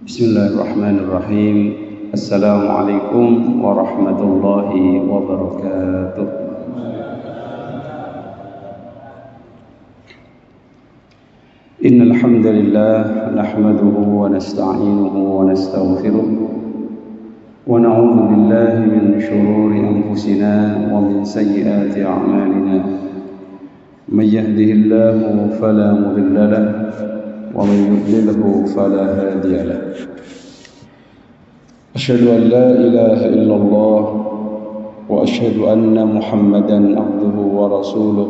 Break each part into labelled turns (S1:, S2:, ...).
S1: Bismillahirrahmanirrahim. Assalamualaikum warahmatullahi wabarakatuh. Innal hamdalillah nahmaduhu wa nasta'inuhu wa nastaghfiruh wa na'udzu billahi min shururi anfusina wa min sayyiati a'malina. May yahdihillahu fala mudilla lahu ومن يضلله فلا هادي له أشهد أن لا إله إلا الله وأشهد أن محمدا عبده ورسوله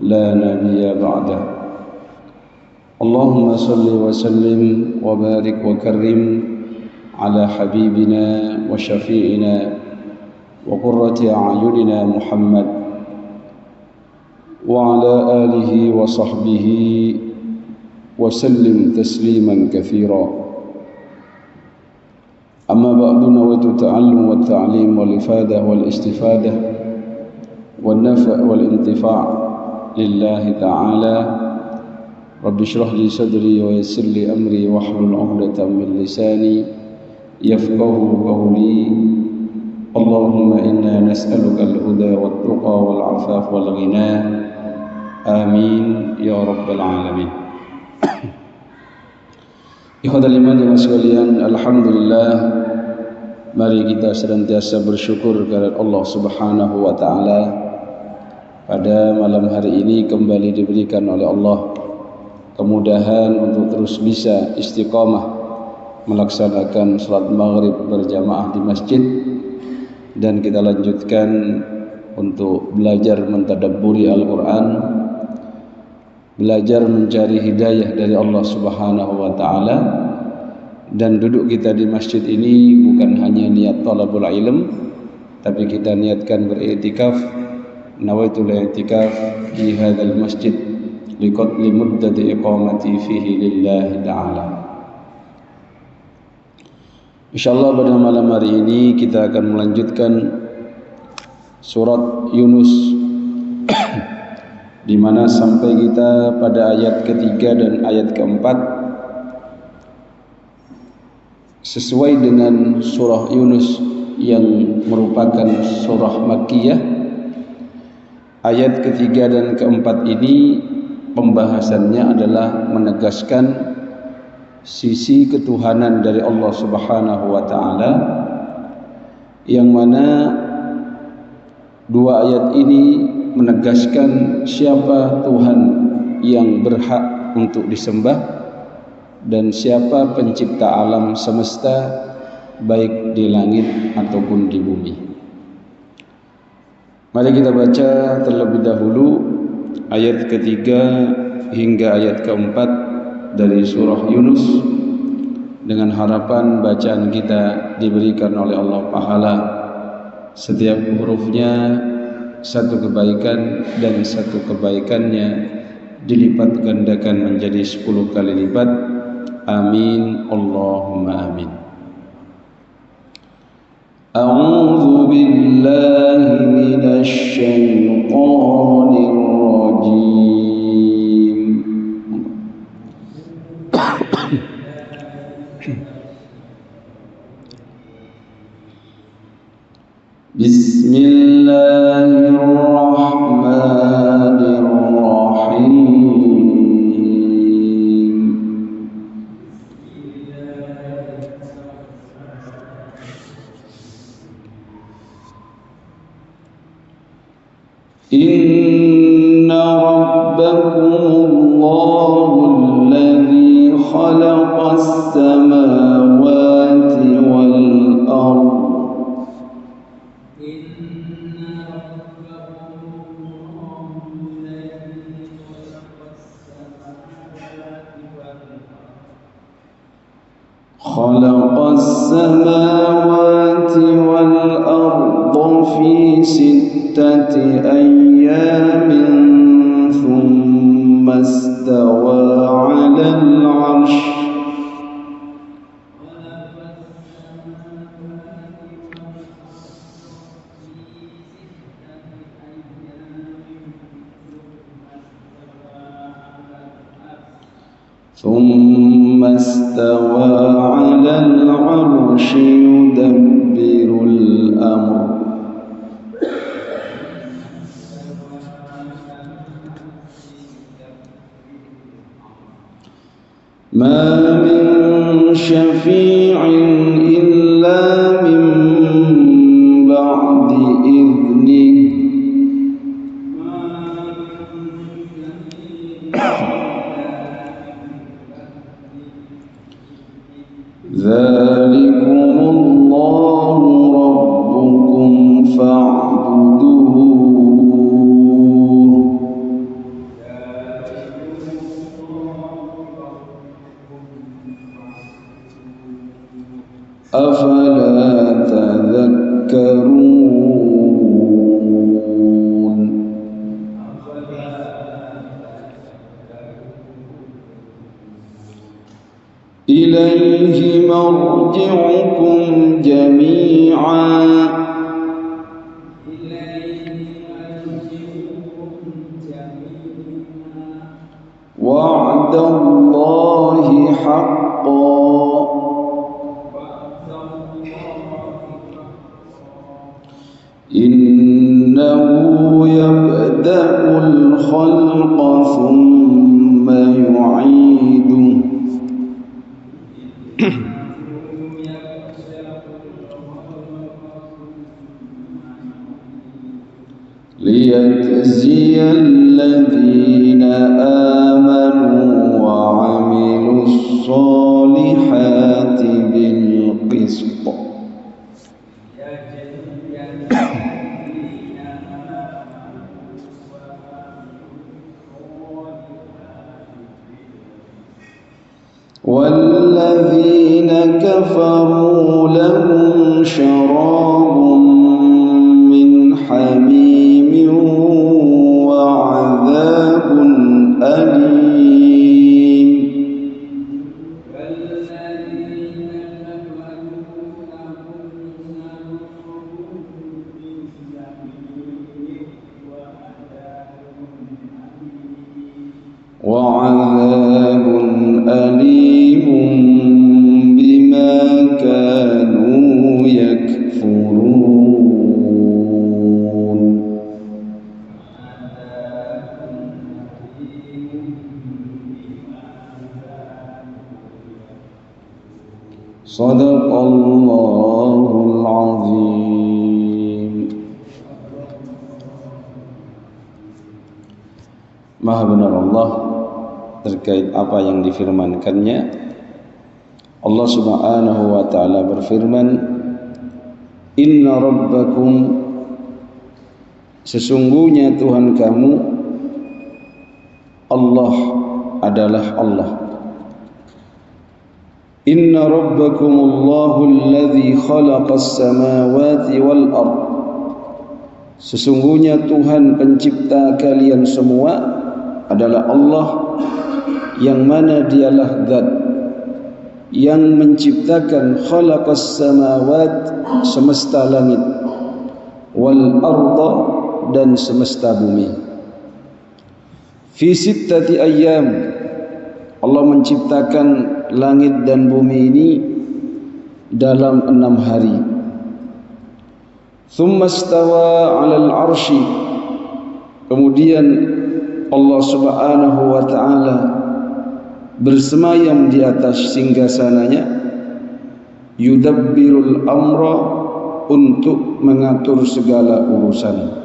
S1: لا نبي بعده اللهم صل وسلم وبارك وكرم على حبيبنا وشفيعنا وقرة أعيننا محمد وعلى آله وصحبه وسلم تسليما كثيرا أما بعد نويت التعلم والتعليم والإفادة والاستفادة والنفع والانتفاع لله تعالى رب اشرح لي صدري ويسر لي أمري واحلل عقدة من لساني يفقه قولي اللهم إنا نسألك الهدى والتقى والعفاف والغنى آمين يا رب العالمين. Ikhwatal iman yang sekalian, alhamdulillah, mari kita senantiasa bersyukur kepada Allah Subhanahu wa taala. Pada malam hari ini kembali diberikan oleh Allah kemudahan untuk terus bisa istiqamah melaksanakan salat maghrib berjamaah di masjid, dan kita lanjutkan untuk belajar mentadabburi Al-Qur'an, belajar mencari hidayah dari Allah Subhanahu wa taala. Dan duduk kita di masjid ini bukan hanya niat talabul ilm, tapi kita niatkan beriktikaf. Nawaitul i'tikaf di hadzal masjid liqadli muddati iqamati fihi lillahi ta'ala. Insyaallah pada malam hari ini kita akan melanjutkan surat Yunus di mana sampai kita pada ayat ketiga dan ayat keempat. Sesuai dengan surah Yunus yang merupakan surah Makkiyah, ayat ketiga dan keempat ini pembahasannya adalah menegaskan sisi ketuhanan dari Allah Subhanahu wa taala, yang mana dua ayat ini menegaskan siapa Tuhan yang berhak untuk disembah dan siapa pencipta alam semesta, baik di langit ataupun di bumi. Mari kita baca terlebih dahulu ayat ketiga hingga ayat keempat dari surah Yunus, dengan harapan bacaan kita diberikan oleh Allah pahala. Setiap hurufnya satu kebaikan, dan satu kebaikannya dilipat gandakan menjadi 10 kali lipat. Amin Allahumma amin. A'udzu billahi minasy syaithanir rajim. Bismillahirrahmanirrahim. Inna rabbakumullahu alladhi khalaqas samawati wal ardh خلق السماوات والأرض في 6 أيام ثم استوى على العرش ثم استوى استوى على العرش يدبر الأمر ما من شفيع إلا من بعد إذنه ذلكم الله ربكم فاعبدوه أفلا تذكرون إليه مرجعكم جميعا وعد الله حقا إنه يبدأ الخلق ثم يعيده ليجزي الذين آمنوا وعملوا الصالحات بالقسط والذين كفروا لهم شراب من حميم وعذاب أليم وعذاب أليم بما كانوا يكفرون صدق الله العظيم. Maha benar Allah terkait apa yang difirmankannya. Allah Subhanahu wa taala berfirman, Inna rabbakum, sesungguhnya Tuhan kamu Allah adalah Allah. Inna rabbakumullahu alladhi khalaqas samawati wal ard, sesungguhnya Tuhan pencipta kalian semua adalah Allah, yang mana dialah zat yang menciptakan khalaqas samawat, semesta langit, wal arda, dan semesta bumi. Fi sittati ayyam, Allah menciptakan langit dan bumi ini dalam 6 hari. Thumma istawa 'alal 'arsy, kemudian Allah Subhanahu wa taala bersemayam di atas singgasananya, yudabbirul amra, untuk mengatur segala urusan.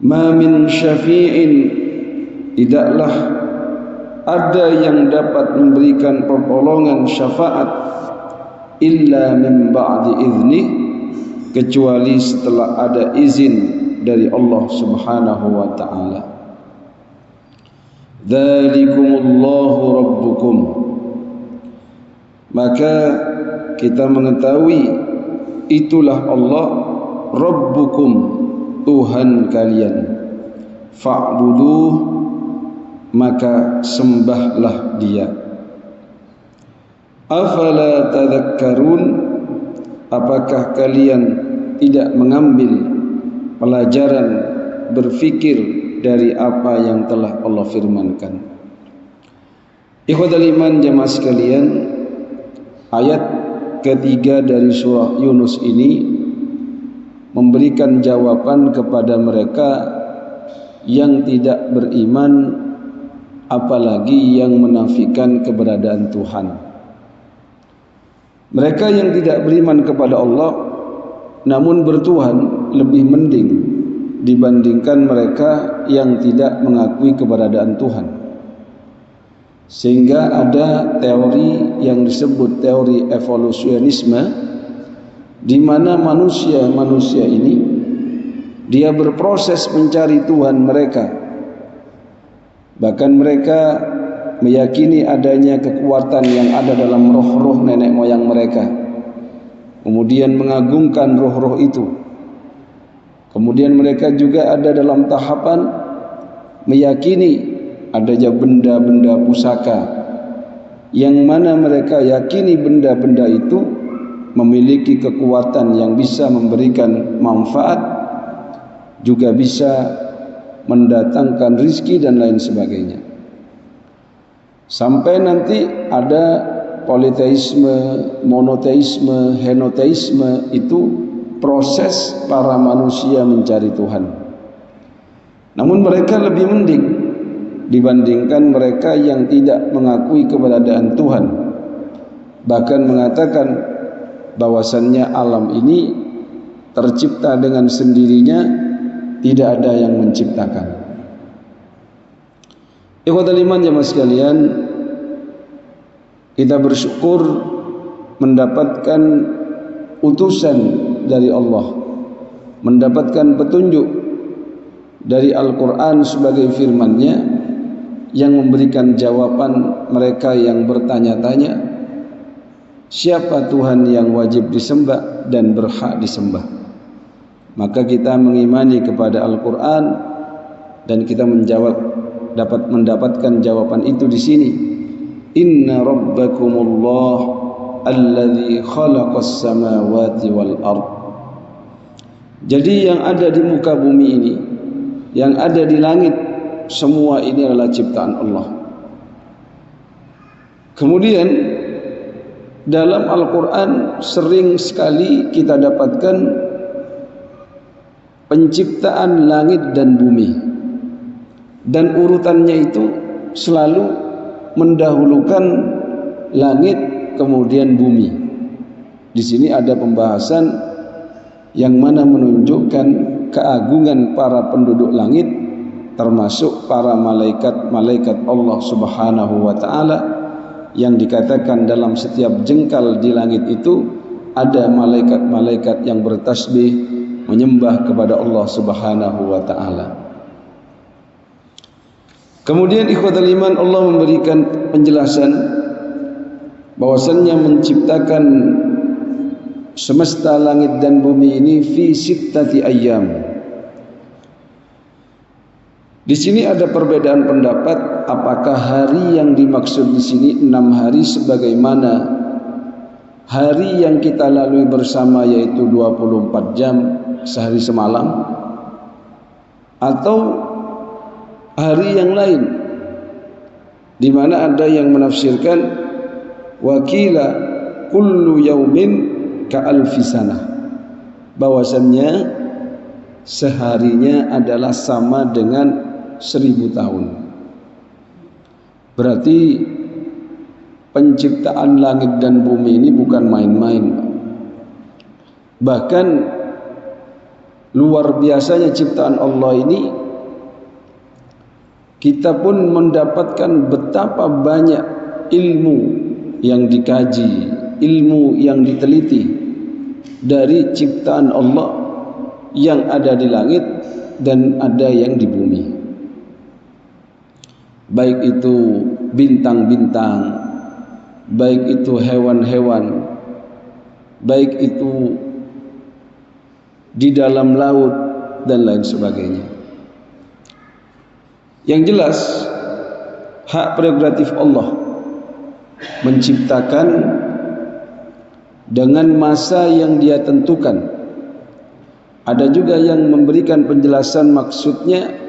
S1: Ma min syafi'in, tidaklah ada yang dapat memberikan pertolongan syafaat illa min ba'di izni, kecuali setelah ada izin dari Allah Subhanahu wa taala. Dzalikumullahu rabbukum, maka kita mengetahui itulah Allah rabbukum, Tuhan kalian. Fa'buduh, maka sembahlah Dia. Afala tadhakkarun, apakah kalian tidak mengambil pelajaran berfikir dari apa yang telah Allah firmankan? Ikhwatal iman jamaah sekalian, ayat ketiga dari surah Yunus ini memberikan jawaban kepada mereka yang tidak beriman, apalagi yang menafikan keberadaan Tuhan. Mereka yang tidak beriman kepada Allah namun bertuhan lebih mending dibandingkan mereka yang tidak mengakui keberadaan Tuhan. Sehingga ada teori yang disebut teori evolusionisme, di mana manusia ini dia berproses mencari Tuhan mereka. Bahkan mereka meyakini adanya kekuatan yang ada dalam roh-roh nenek moyang mereka, kemudian mengagungkan roh-roh itu. Kemudian mereka juga ada dalam tahapan meyakini adanya benda-benda pusaka, yang mana mereka yakini benda-benda itu memiliki kekuatan yang bisa memberikan manfaat, juga bisa mendatangkan rizki dan lain sebagainya. Sampai nanti ada politeisme, monoteisme, henoteisme, itu proses para manusia mencari Tuhan. Namun mereka lebih mending dibandingkan mereka yang tidak mengakui keberadaan Tuhan, bahkan mengatakan bahwasannya alam ini tercipta dengan sendirinya, tidak ada yang menciptakan. Ikhwatal iman jamaah sekalian, kita bersyukur mendapatkan utusan dari Allah, mendapatkan petunjuk dari Al-Quran sebagai firman-Nya yang memberikan jawaban mereka yang bertanya-tanya, siapa Tuhan yang wajib disembah dan berhak disembah. Maka kita mengimani kepada Al-Quran dan kita dapat mendapatkan jawaban itu di sini. Inna rabbakumullah alladzi khalaqas samawati wal ard. Jadi yang ada di muka bumi ini, yang ada di langit, semua ini adalah ciptaan Allah. Kemudian dalam Al-Quran sering sekali kita dapatkan penciptaan langit dan bumi, dan urutannya itu selalu mendahulukan langit kemudian bumi. Di sini ada pembahasan yang mana menunjukkan keagungan para penduduk langit, termasuk para malaikat-malaikat Allah Subhanahu wa taala, yang dikatakan dalam setiap jengkal di langit itu ada malaikat-malaikat yang bertasbih menyembah kepada Allah Subhanahu wa taala. Kemudian ikhwatal iman, Allah memberikan penjelasan bahwasannya menciptakan semesta langit dan bumi ini fi sittati ayyam. Di sini ada perbedaan pendapat apakah hari yang dimaksud di sini 6 hari sebagaimana hari yang kita lalui bersama, yaitu 24 jam sehari semalam, atau hari yang lain, di mana ada yang menafsirkan wakila kullu yaumin ka alfi sanah, bahwasannya seharinya adalah sama dengan 1000 tahun. Berarti penciptaan langit dan bumi ini bukan main-main. Bahkan luar biasanya ciptaan Allah ini, kita pun mendapatkan betapa banyak ilmu yang dikaji, ilmu yang diteliti dari ciptaan Allah yang ada di langit dan ada yang di bumi. Baik itu bintang-bintang, baik itu hewan-hewan, baik itu di dalam laut dan lain sebagainya. Yang jelas hak prerogatif Allah menciptakan dengan masa yang Dia tentukan. Ada juga yang memberikan penjelasan maksudnya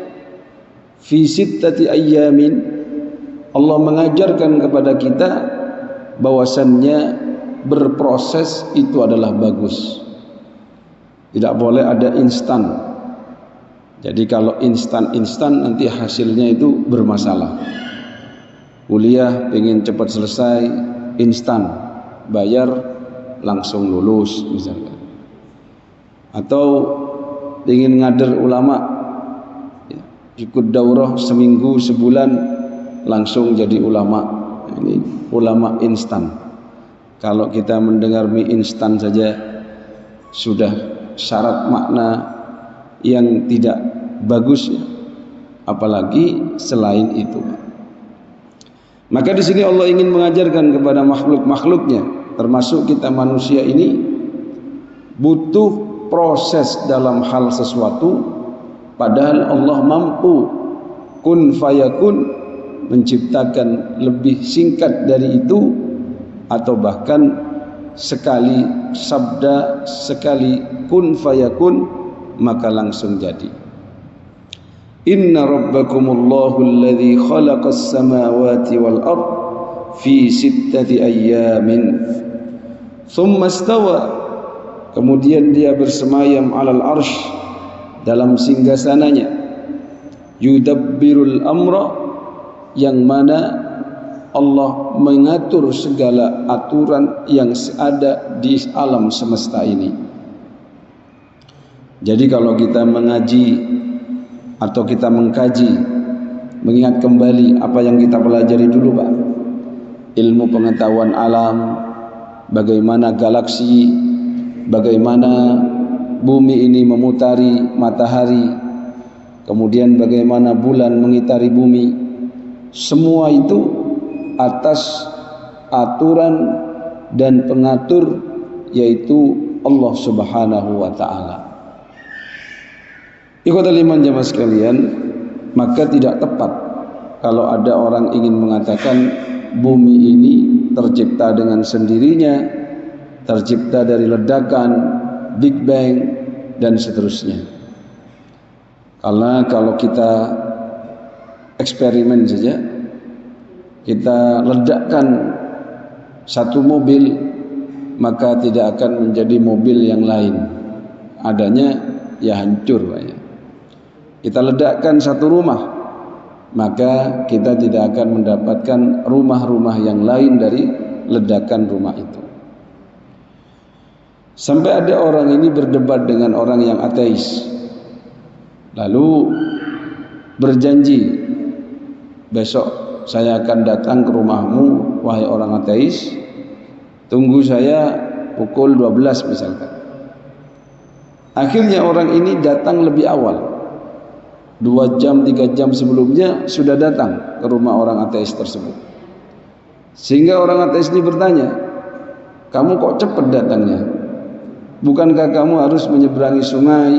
S1: fi sittati ayyamin, Allah mengajarkan kepada kita bahwasannya berproses itu adalah bagus. Tidak boleh ada instan. Jadi kalau instan nanti hasilnya itu bermasalah. Kuliah pengen cepat selesai, instan, bayar langsung lulus misalnya. Atau ingin ngader ulama, ikut daurah seminggu sebulan langsung jadi ulama. Ini ulama instan. Kalau kita mendengar mie instan saja sudah syarat makna yang tidak bagus ya. Apalagi selain itu. Maka di sini Allah ingin mengajarkan kepada makhluk-makhluknya, termasuk kita manusia ini, butuh proses dalam hal sesuatu, padahal Allah mampu kun fayakun menciptakan lebih singkat dari itu, atau bahkan sekali sabda, sekali kun fayakun maka langsung jadi. Inna rabbakumullahu alladhi khalaqas samawati wal ard fi sittati ayyamin thumma istawa, kemudian dia bersemayam alal arsh, dalam singgasananya, yudabbirul amra, yang mana Allah mengatur segala aturan yang ada di alam semesta ini. Jadi kalau kita mengaji atau kita mengkaji, mengingat kembali apa yang kita pelajari dulu Pak, ilmu pengetahuan alam, bagaimana galaksi, bagaimana bumi ini memutari matahari, kemudian bagaimana bulan mengitari bumi, semua itu atas aturan dan pengatur yaitu Allah Subhanahu wa ta'ala. Ikhwatal iman jamaah sekalian, maka tidak tepat kalau ada orang ingin mengatakan bumi ini tercipta dengan sendirinya, tercipta dari ledakan, Big Bang dan seterusnya. Karena kalau kita eksperimen saja, kita ledakkan satu mobil, maka tidak akan menjadi mobil yang lain, adanya ya hancur Pak ya. Kita ledakkan satu rumah, maka kita tidak akan mendapatkan rumah-rumah yang lain dari ledakan rumah itu. Sampai ada orang ini berdebat dengan orang yang ateis, lalu berjanji, besok saya akan datang ke rumahmu wahai orang ateis, tunggu saya pukul 12 misalkan. Akhirnya orang ini datang lebih awal, 2 jam 3 jam sebelumnya sudah datang ke rumah orang ateis tersebut. Sehingga orang ateis ini bertanya, kamu kok cepat datangnya? Bukankah kamu harus menyeberangi sungai,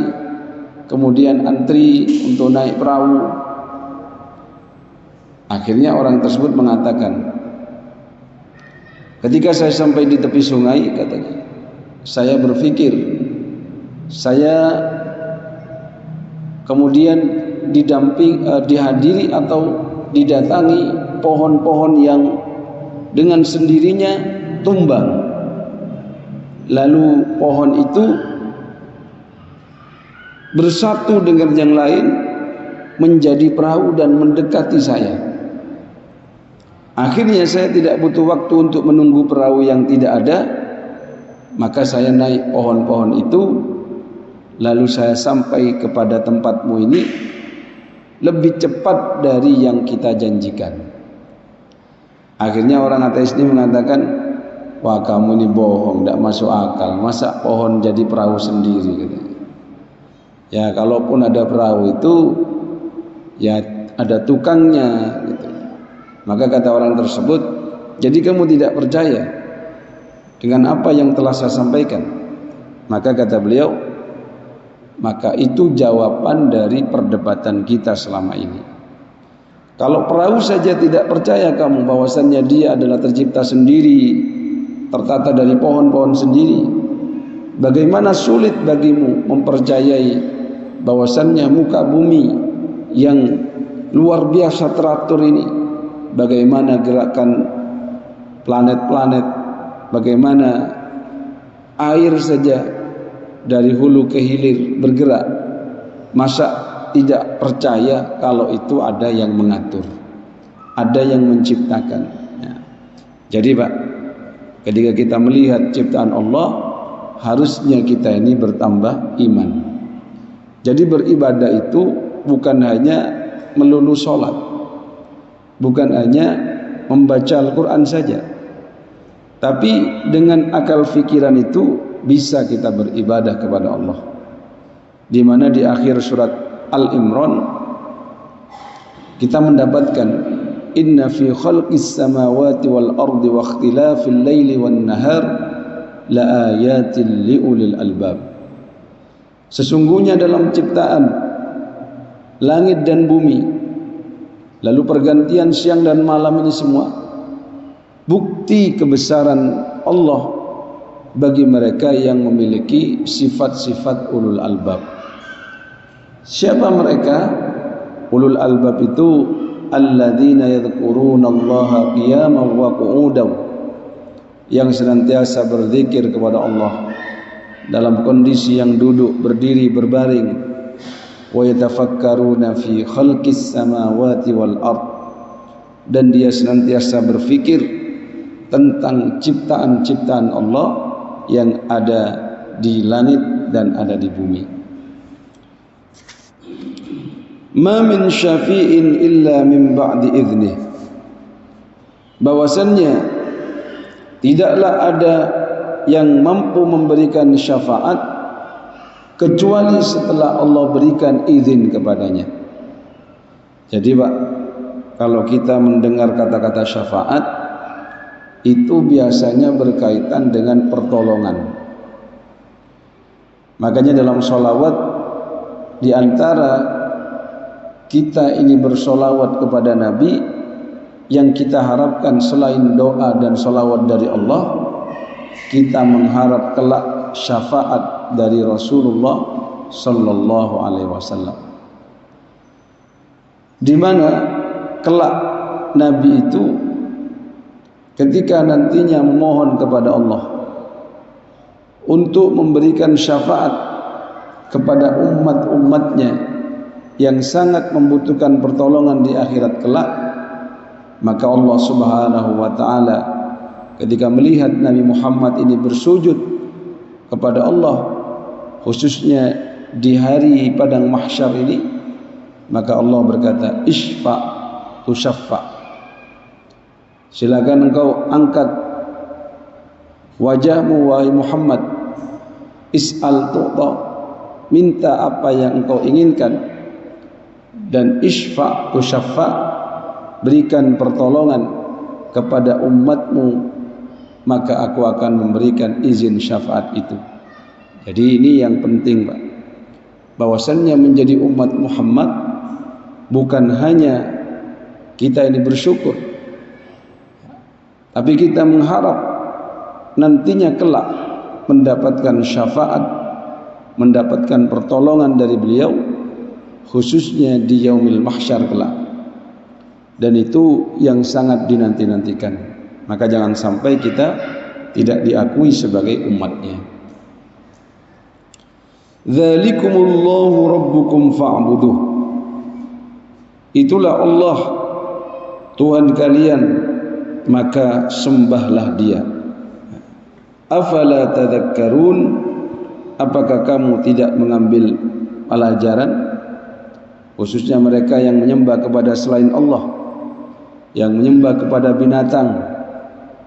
S1: kemudian antri untuk naik perahu? Akhirnya orang tersebut mengatakan, ketika saya sampai di tepi sungai, katanya, saya berpikir, saya kemudian dihadiri atau didatangi pohon-pohon yang dengan sendirinya tumbang, lalu pohon itu bersatu dengan yang lain menjadi perahu dan mendekati saya. Akhirnya saya tidak butuh waktu untuk menunggu perahu yang tidak ada, maka saya naik pohon-pohon itu, lalu saya sampai kepada tempatmu ini lebih cepat dari yang kita janjikan. Akhirnya orang ateis ini mengatakan, wah kamu ini bohong, tidak masuk akal, masa pohon jadi perahu sendiri katanya. Ya kalaupun ada perahu itu ya ada tukangnya gitu. Maka kata orang tersebut, jadi kamu tidak percaya dengan apa yang telah saya sampaikan? Maka kata beliau, maka itu jawaban dari perdebatan kita selama ini. Kalau perahu saja tidak percaya kamu bahwasannya dia adalah tercipta sendiri, tertata dari pohon-pohon sendiri, bagaimana sulit bagimu mempercayai bahwasannya muka bumi yang luar biasa teratur ini bagaimana gerakan planet-planet, bagaimana air saja dari hulu ke hilir bergerak. Masa tidak percaya kalau itu ada yang mengatur, ada yang menciptakan ya. Jadi Pak, ketika kita melihat ciptaan Allah, harusnya kita ini bertambah iman. Jadi beribadah itu bukan hanya melulu sholat, bukan hanya membaca Al-Quran saja, tapi dengan akal fikiran itu bisa kita beribadah kepada Allah. Di mana di akhir surat Al-Imran kita mendapatkan inna fi khalqis samawati wal ardi wa ikhtilafil laili wan nahar la ayatin liulil albab. Sesungguhnya dalam ciptaan langit dan bumi, lalu pergantian siang dan malam ini semua bukti kebesaran Allah bagi mereka yang memiliki sifat-sifat ulul albab. Siapa mereka? Ulul albab itu alladzina yadhkuruna Allaha qiyaman wa qu'udan, yang senantiasa berzikir kepada Allah dalam kondisi yang duduk, berdiri, berbaring. Wa yatafakkaruna fi khalqis samawati wal ard, dan dia senantiasa berfikir tentang ciptaan-ciptaan Allah yang ada di langit dan ada di bumi. Ma min syafi'in illa min ba'di idhnih, bahwasannya tidaklah ada yang mampu memberikan syafaat kecuali setelah Allah berikan izin kepadanya. Jadi Pak, kalau kita mendengar kata-kata syafaat, itu biasanya berkaitan dengan pertolongan. Makanya dalam sholawat, di antara kita ini bersolawat kepada Nabi, yang kita harapkan selain doa dan solawat dari Allah, kita mengharap kelak syafaat dari Rasulullah Sallallahu Alaihi Wasallam, di mana kelak Nabi itu ketika nantinya memohon kepada Allah untuk memberikan syafaat kepada umat-umatnya yang sangat membutuhkan pertolongan di akhirat kelak, maka Allah Subhanahu wa taala ketika melihat Nabi Muhammad ini bersujud kepada Allah, khususnya di hari padang mahsyar ini, maka Allah berkata, isfa tusyaffa, silakan engkau angkat wajahmu wahai Muhammad, is'al tu'ta, minta apa yang engkau inginkan, dan isfa tusyaffa, berikan pertolongan kepada umatmu, maka aku akan memberikan izin syafaat itu. Jadi ini yang penting Pak, bahwasannya menjadi umat Muhammad bukan hanya kita ini bersyukur, tapi kita mengharap nantinya kelak mendapatkan syafaat, mendapatkan pertolongan dari beliau, khususnya di yaumil mahsyar kelak. Dan itu yang sangat dinanti-nantikan. Maka jangan sampai kita tidak diakui sebagai umatnya. Dzalikumullahu rabbukum fa'buduh, itulah Allah Tuhan kalian, maka sembahlah Dia. Afala tadhakkarun, apakah kamu tidak mengambil pelajaran? Khususnya mereka yang menyembah kepada selain Allah, yang menyembah kepada binatang,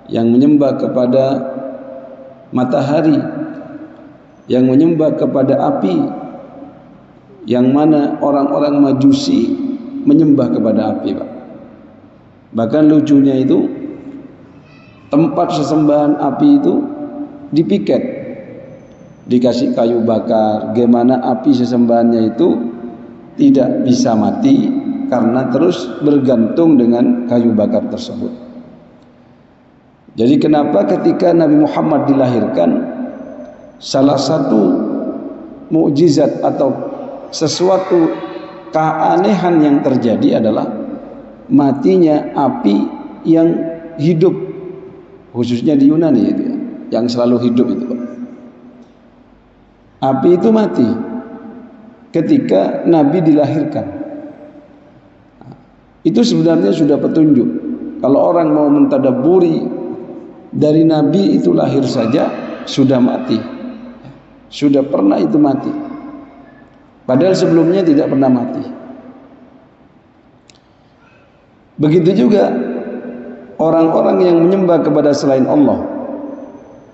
S1: yang menyembah kepada matahari, yang menyembah kepada api, yang mana orang-orang Majusi menyembah kepada api Pak. Bahkan lucunya itu, tempat sesembahan api itu dipiket, dikasih kayu bakar, gimana api sesembahannya itu tidak bisa mati karena terus bergantung dengan kayu bakar tersebut. Jadi kenapa ketika Nabi Muhammad dilahirkan, salah satu mukjizat atau sesuatu keanehan yang terjadi adalah matinya api yang hidup, khususnya di Yunani itu ya, yang selalu hidup itu Pak. Api itu mati ketika Nabi dilahirkan. Itu sebenarnya sudah petunjuk. Kalau orang mau mentadabburi dari Nabi itu lahir saja sudah mati, sudah pernah itu mati, padahal sebelumnya tidak pernah mati. Begitu juga orang-orang yang menyembah kepada selain Allah,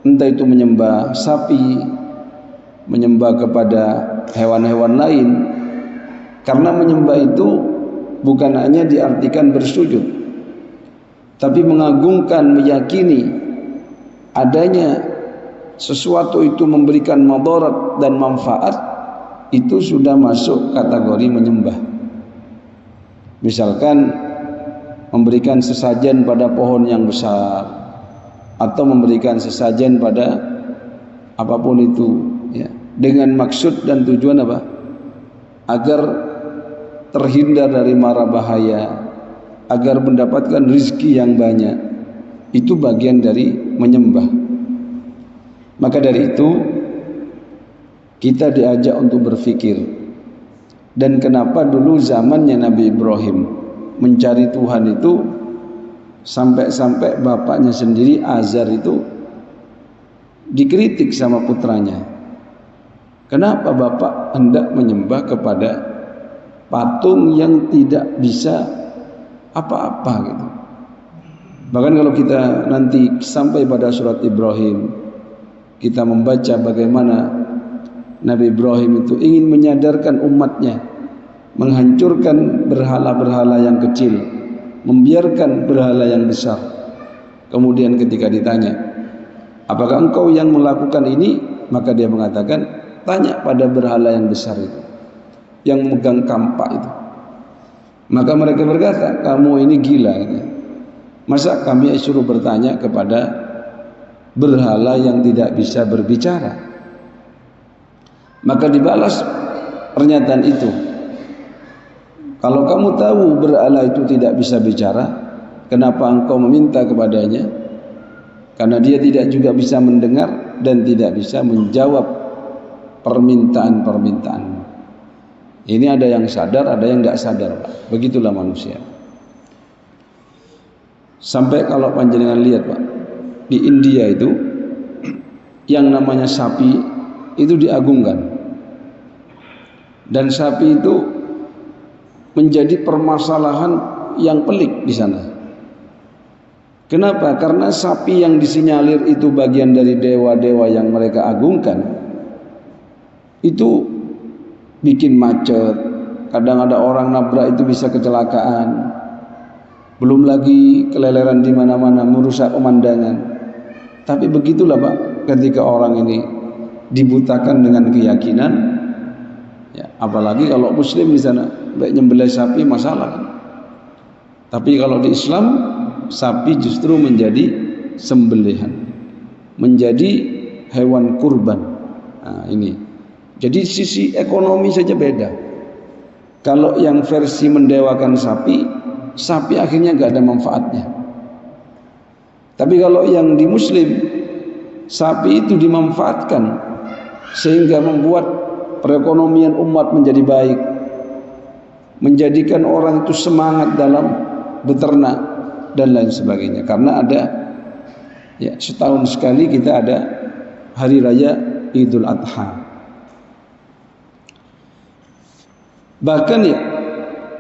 S1: entah itu menyembah sapi, menyembah kepada hewan-hewan lain, karena menyembah itu bukan hanya diartikan bersujud, tapi mengagungkan, meyakini adanya sesuatu itu memberikan madarat dan manfaat, itu sudah masuk kategori menyembah. Misalkan memberikan sesajen pada pohon yang besar, atau memberikan sesajen pada apapun itu ya, dengan maksud dan tujuan apa? Agar terhindar dari mara bahaya, agar mendapatkan rezeki yang banyak. Itu bagian dari menyembah. Maka dari itu kita diajak untuk berpikir. Dan kenapa dulu zamannya Nabi Ibrahim mencari Tuhan itu sampai-sampai bapaknya sendiri Azar itu dikritik sama putranya. Kenapa bapak hendak menyembah kepada patung yang tidak bisa apa-apa gitu. Bahkan kalau kita nanti sampai pada surat Ibrahim, kita membaca bagaimana Nabi Ibrahim itu ingin menyadarkan umatnya, menghancurkan berhala-berhala yang kecil, membiarkan berhala yang besar. Kemudian ketika ditanya, apakah engkau yang melakukan ini? Maka dia mengatakan, tanya pada berhala yang besar itu, yang memegang kampak itu. Maka mereka berkata, kamu ini gila. Masa kami suruh bertanya kepada berhala yang tidak bisa berbicara? Maka dibalas pernyataan itu, kalau kamu tahu berhala itu tidak bisa bicara, kenapa engkau meminta kepadanya? Karena dia tidak juga bisa mendengar dan tidak bisa menjawab permintaan-permintaan. Ini ada yang sadar, ada yang tidak sadar, Pak. Begitulah manusia. Sampai kalau panjenengan lihat, Pak, di India itu yang namanya sapi itu diagungkan. Dan sapi itu menjadi permasalahan yang pelik di sana. Kenapa? Karena sapi yang disinyalir itu bagian dari dewa-dewa yang mereka agungkan, itu bikin macet. Kadang ada orang nabrak itu bisa kecelakaan. Belum lagi keleleran di mana-mana, merusak pemandangan. Tapi begitulah, Pak, ketika orang ini dibutakan dengan keyakinan, ya, apalagi kalau Muslim di sana, baik nyembelih sapi masalah. Tapi kalau di Islam, sapi justru menjadi sembelihan, menjadi hewan kurban. Nah, ini. Jadi sisi ekonomi saja beda. Kalau yang versi mendewakan sapi, sapi akhirnya nggak ada manfaatnya. Tapi kalau yang di Muslim, sapi itu dimanfaatkan sehingga membuat perekonomian umat menjadi baik, menjadikan orang itu semangat dalam beternak dan lain sebagainya. Karena ada, ya, setahun sekali kita ada hari raya Idul Adha. Bahkan ya,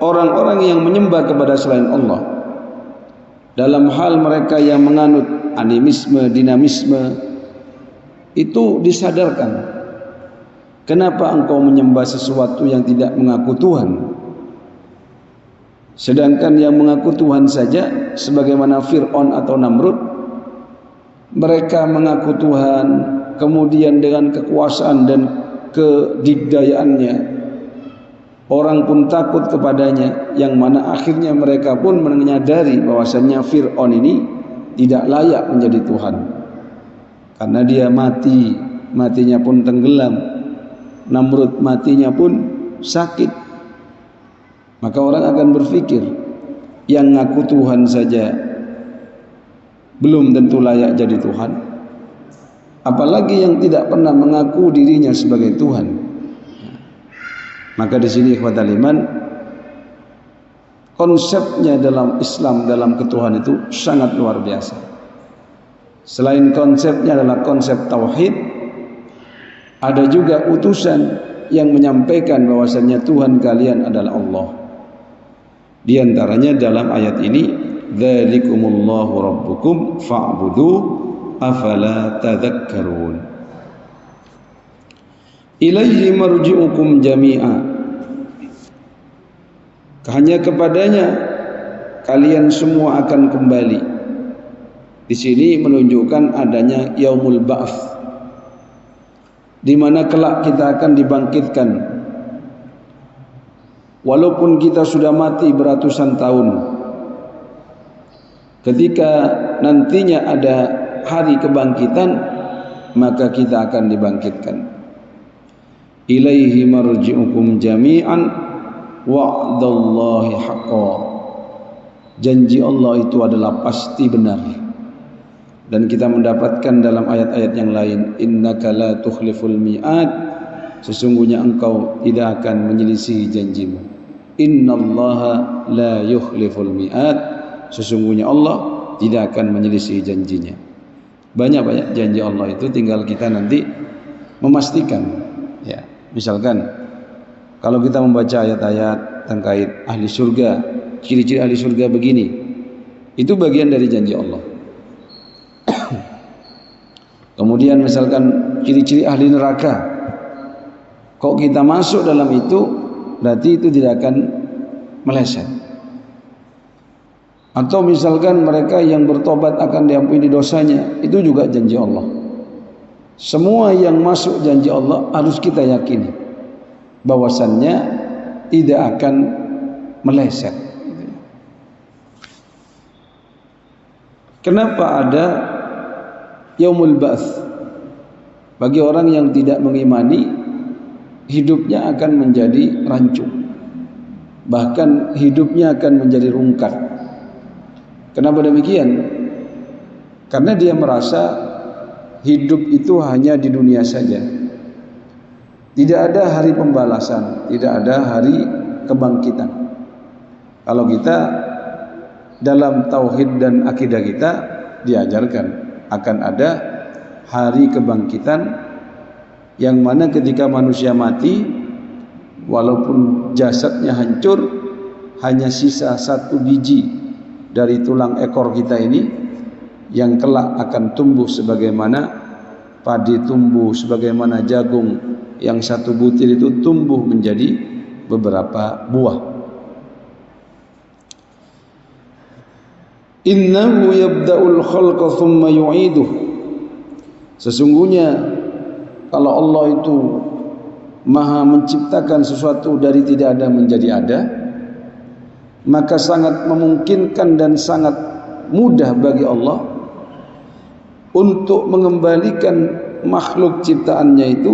S1: orang-orang yang menyembah kepada selain Allah, dalam hal mereka yang menganut animisme, dinamisme, itu disadarkan. Kenapa engkau menyembah sesuatu yang tidak mengaku Tuhan? Sedangkan yang mengaku Tuhan saja, sebagaimana Fir'aun atau Namrud, mereka mengaku Tuhan, kemudian dengan kekuasaan dan kedikdayaannya, orang pun takut kepadanya, yang mana akhirnya mereka pun menyadari bahwasannya Fir'aun ini tidak layak menjadi Tuhan. Karena dia mati, matinya pun tenggelam. Namrud matinya pun sakit. Maka orang akan berpikir, yang ngaku Tuhan saja belum tentu layak jadi Tuhan, apalagi yang tidak pernah mengaku dirinya sebagai Tuhan. Maka di sini ikhwatal iman, konsepnya dalam Islam, dalam ketuhanan itu sangat luar biasa. Selain konsepnya adalah konsep tauhid, ada juga utusan yang menyampaikan bahwasannya Tuhan kalian adalah Allah. Di antaranya dalam ayat ini, dzalikumullahu rabbukum fa'budu afala tadzakkarun. Ilaihi marji'ukum jami'a. Hanya kepadanya kalian semua akan kembali. Di sini menunjukkan adanya yaumul ba'ts, di mana kelak kita akan dibangkitkan. Walaupun kita sudah mati beratusan tahun, ketika nantinya ada hari kebangkitan, maka kita akan dibangkitkan. Ilaihi marji'ukum jami'an wa'dallahi haqqan. Janji Allah itu adalah pasti benar. Dan kita mendapatkan dalam ayat-ayat yang lain, innaka la tukhliful mi'ad, sesungguhnya engkau tidak akan menyelisihi janjimu. Innallaha la yukhliful mi'ad, sesungguhnya Allah tidak akan menyelisihi janjinya. Banyak-banyak janji Allah itu, tinggal kita nanti memastikan. Ya, misalkan kalau kita membaca ayat-ayat terkait ahli surga, ciri-ciri ahli surga begini, itu bagian dari janji Allah. Kemudian misalkan ciri-ciri ahli neraka, kok kita masuk dalam itu, berarti itu tidak akan meleset. Atau misalkan mereka yang bertobat akan diampuni dosanya, itu juga janji Allah. Semua yang masuk janji Allah harus kita yakini bahwasannya tidak akan meleset. Kenapa ada yaumul ba'ts? Bagi orang yang tidak mengimani, hidupnya akan menjadi rancu, bahkan hidupnya akan menjadi rungkat. Kenapa demikian? Karena dia merasa hidup itu hanya di dunia saja, tidak ada hari pembalasan, tidak ada hari kebangkitan. Kalau kita dalam tauhid dan akidah kita diajarkan akan ada hari kebangkitan, yang mana ketika manusia mati, walaupun jasadnya hancur, hanya sisa satu biji dari tulang ekor kita ini yang kelak akan tumbuh sebagaimana padi tumbuh, sebagaimana jagung yang satu butir itu tumbuh menjadi beberapa buah. Innahu yabda'ul khalqa thumma yu'iduh. Sesungguhnya kalau Allah itu maha menciptakan sesuatu dari tidak ada menjadi ada, maka sangat memungkinkan dan sangat mudah bagi Allah untuk mengembalikan makhluk ciptaannya itu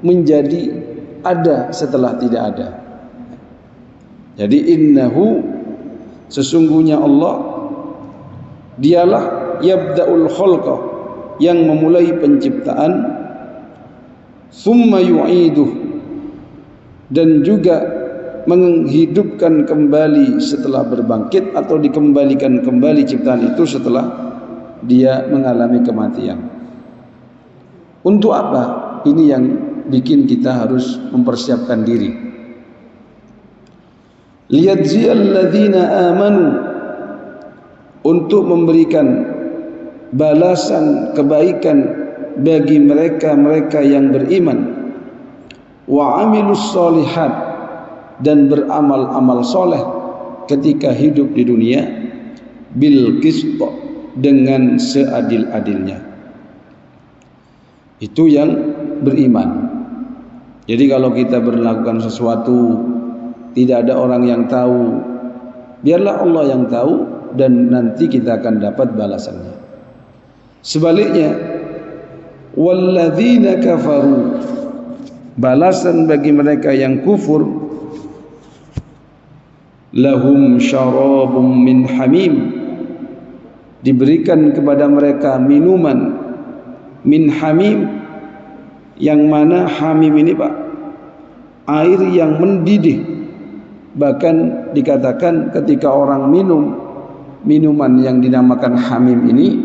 S1: menjadi ada setelah tidak ada. Jadi innahu, sesungguhnya Allah, dialah yabda'ul khalqa, yang memulai penciptaan, summa yu'iduh, dan juga menghidupkan kembali setelah berbangkit, atau dikembalikan kembali ciptaan itu setelah dia mengalami kematian. Untuk apa? Ini yang bikin kita harus mempersiapkan diri. Liyajziyal ladzina amanu, untuk memberikan balasan kebaikan bagi mereka-mereka yang beriman, wa amilus solihat, dan beramal-amal soleh ketika hidup di dunia, bil qist, dengan seadil-adilnya. Itu yang beriman. Jadi kalau kita melakukan sesuatu, tidak ada orang yang tahu, biarlah Allah yang tahu, dan nanti kita akan dapat balasannya. Sebaliknya, walladzina kafaru, balasan bagi mereka yang kufur, lahum syarabun min hamim, diberikan kepada mereka minuman min hamim, yang mana hamim ini Pak, air yang mendidih. Bahkan dikatakan ketika orang minum minuman yang dinamakan hamim ini,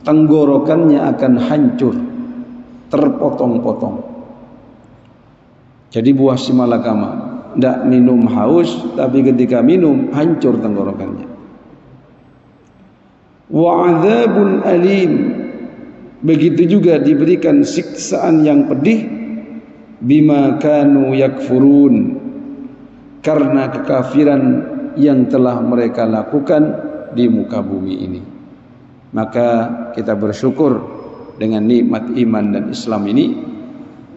S1: tenggorokannya akan hancur, terpotong-potong. Jadi buah simalakama, tidak minum haus, tapi ketika minum hancur tenggorokannya. Wa adzabun alim, begitu juga diberikan siksaan yang pedih, bima kanu yakfurun, karena kekafiran yang telah mereka lakukan di muka bumi ini. Maka kita bersyukur dengan nikmat iman dan Islam ini,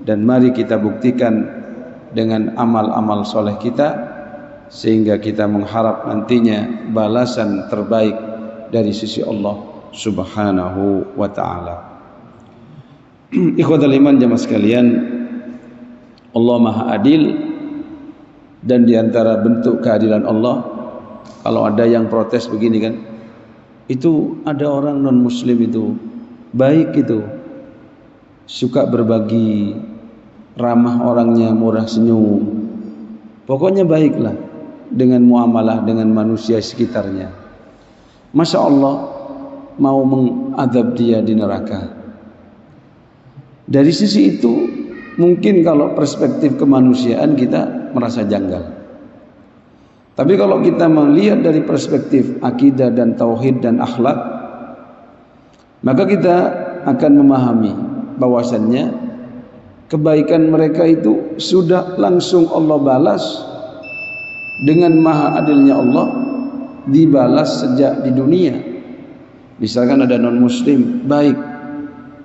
S1: dan mari kita buktikan dengan amal-amal soleh kita, sehingga kita mengharap nantinya balasan terbaik dari sisi Allah Subhanahu wa ta'ala. Ikhwatul iman jamaah sekalian, Allah Maha Adil, dan diantara bentuk keadilan Allah, kalau ada yang protes begini kan, itu ada orang non muslim itu baik, itu suka berbagi, ramah orangnya, murah senyum, pokoknya baiklah dengan muamalah dengan manusia sekitarnya. Masya Allah, mau mengadab dia di neraka. Dari sisi itu mungkin kalau perspektif kemanusiaan kita merasa janggal. Tapi kalau kita melihat dari perspektif akidah dan tauhid dan akhlak, maka kita akan memahami bahwasannya kebaikan mereka itu sudah langsung Allah balas dengan maha adilnya Allah, dibalas sejak di dunia. Misalkan ada non muslim baik,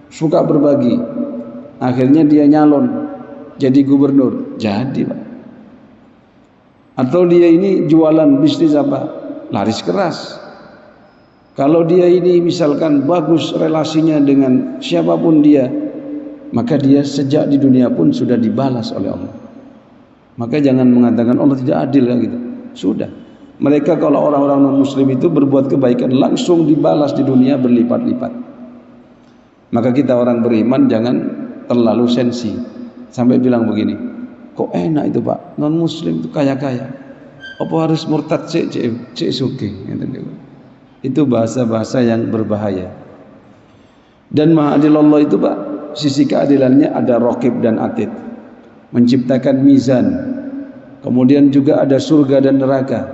S1: suka berbagi, akhirnya dia nyalon jadi gubernur, jadi Pak. Atau dia ini jualan bisnis apa, laris keras. Kalau dia ini misalkan bagus relasinya dengan siapapun dia, maka dia sejak di dunia pun sudah dibalas oleh Allah. Maka jangan mengatakan Allah tidak adil kan gitu. Sudah. Mereka kalau orang-orang non muslim itu berbuat kebaikan langsung dibalas di dunia berlipat-lipat. Maka kita orang beriman jangan terlalu sensi sampai bilang begini, kok enak itu Pak, non muslim itu kaya-kaya, apa harus murtad cek suke. Itu bahasa-bahasa yang berbahaya. Dan maha adil Allah itu Pak, sisi keadilannya ada raqib dan atid, menciptakan mizan, kemudian juga ada surga dan neraka,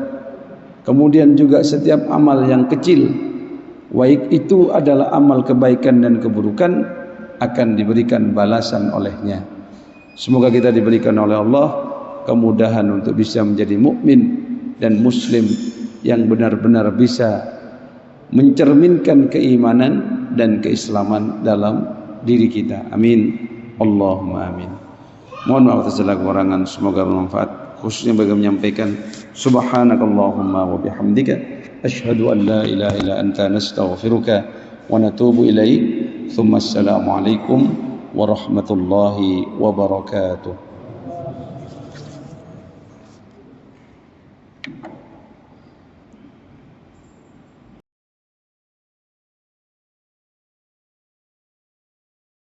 S1: kemudian juga setiap amal yang kecil, baik itu adalah amal kebaikan dan keburukan, akan diberikan balasan olehnya. Semoga kita diberikan oleh Allah kemudahan untuk bisa menjadi mukmin dan muslim yang benar-benar bisa mencerminkan keimanan dan keislaman dalam diri kita. Amin. Allahumma amin. Mohon maaf atas segala kekurangan, semoga bermanfaat, khususnya bagi menyampaikan subhanakallahumma wa bihamdika asyhadu an la ilaha illa anta nastaghfiruka wa natubu ilaik. Tsumma assalamu alaikum warahmatullahi wabarakatuh.